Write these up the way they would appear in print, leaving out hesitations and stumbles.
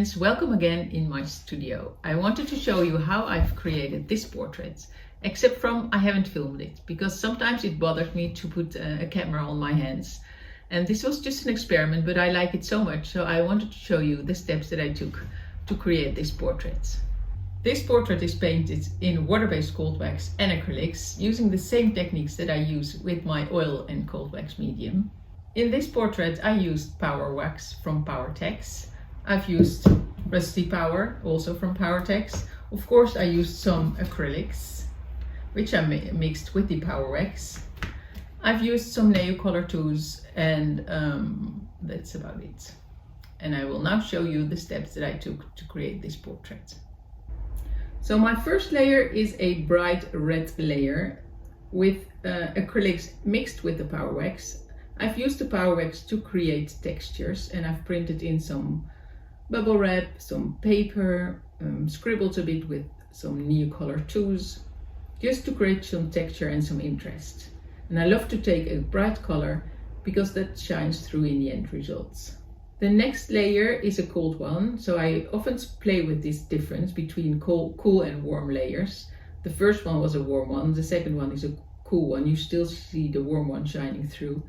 friends, welcome again in my studio. I wanted to show you how I've created this portrait, except from I haven't filmed it because sometimes it bothers me to put a camera on my hands. And this was just an experiment, but I like it so much, so I wanted to show you the steps that I took to create this portrait. This portrait is painted in water-based cold wax and acrylics, using the same techniques that I use with my oil and cold wax medium. In this portrait I used Powerwax from Powerwax. I've used rustpowder, also from Powerwax. Of course I used some acrylics, which I mixed with the Powerwax. I've used some nail color tools, and that's about it. And I will now show you the steps that I took to create this portrait. So my first layer is a bright red layer with acrylics mixed with the Powerwax. I've used the Powerwax to create textures, and I've printed in some bubble wrap, some paper, scribbled a bit with some nail color tools, just to create some texture and some interest. And I love to take a bright color because that shines through in the end results. The next layer is a cold one, so I often play with this difference between cool and warm layers. The first one was a warm one, the second one is a cool one. You still see the warm one shining through.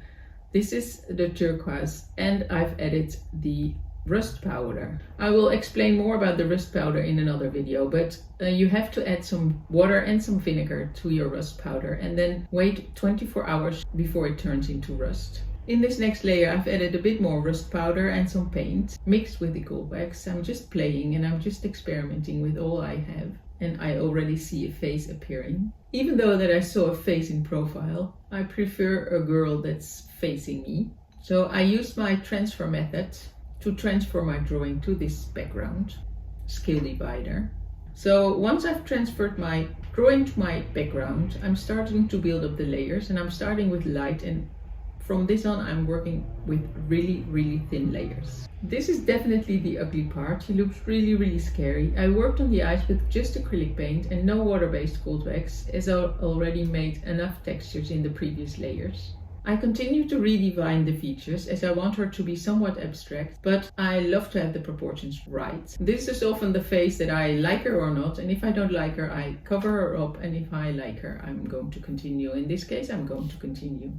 This is the turquoise, and I've added the rust powder. I will explain more about the rust powder in another video, but you have to add some water and some vinegar to your rust powder and then wait 24 hours before it turns into rust. In this next layer I've added a bit more rust powder and some paint mixed with the cold wax. I'm just playing and I'm just experimenting with all I have, and I already see a face appearing. Even though that I saw a face in profile, I prefer a girl that's facing me. So I used my transfer method to transfer my drawing to this background, scale divider. So once I've transferred my drawing to my background, I'm starting to build up the layers, and I'm starting with light, and from this on I'm working with really thin layers. This is definitely the ugly part. He looks really scary. I worked on the eyes with just acrylic paint and no water-based cold wax, as I already made enough textures in the previous layers. I continue to redefine the features as I want her to be somewhat abstract, but I love to have the proportions right. This is often the face that I like her or not, and if I don't like her I cover her up, and if I like her I'm going to continue. In this case I'm going to continue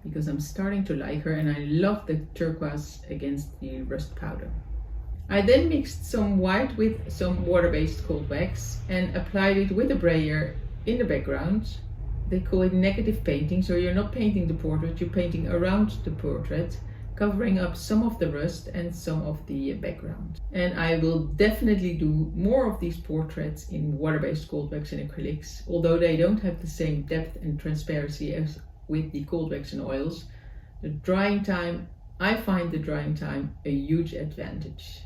because I'm starting to like her, and I love the turquoise against the rust powder. I then mixed some white with some water-based cold wax and applied it with a brayer in the background. They call it negative painting, so you're not painting the portrait, you're painting around the portrait, covering up some of the rust and some of the background. And I will definitely do more of these portraits in water-based cold wax and acrylics, although they don't have the same depth and transparency as with the cold wax and oils. The drying time, I find the drying time a huge advantage.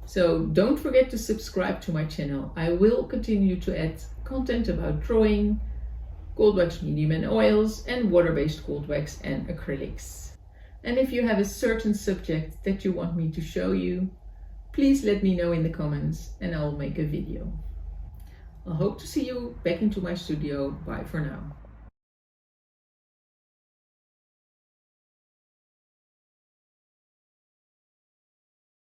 So don't forget to subscribe to my channel. I will continue to add content about drawing, cold wax medium and oils, and water-based cold wax and acrylics. And if you have a certain subject that you want me to show you, please let me know in the comments and I'll make a video. I hope to see you back into my studio. Bye for now.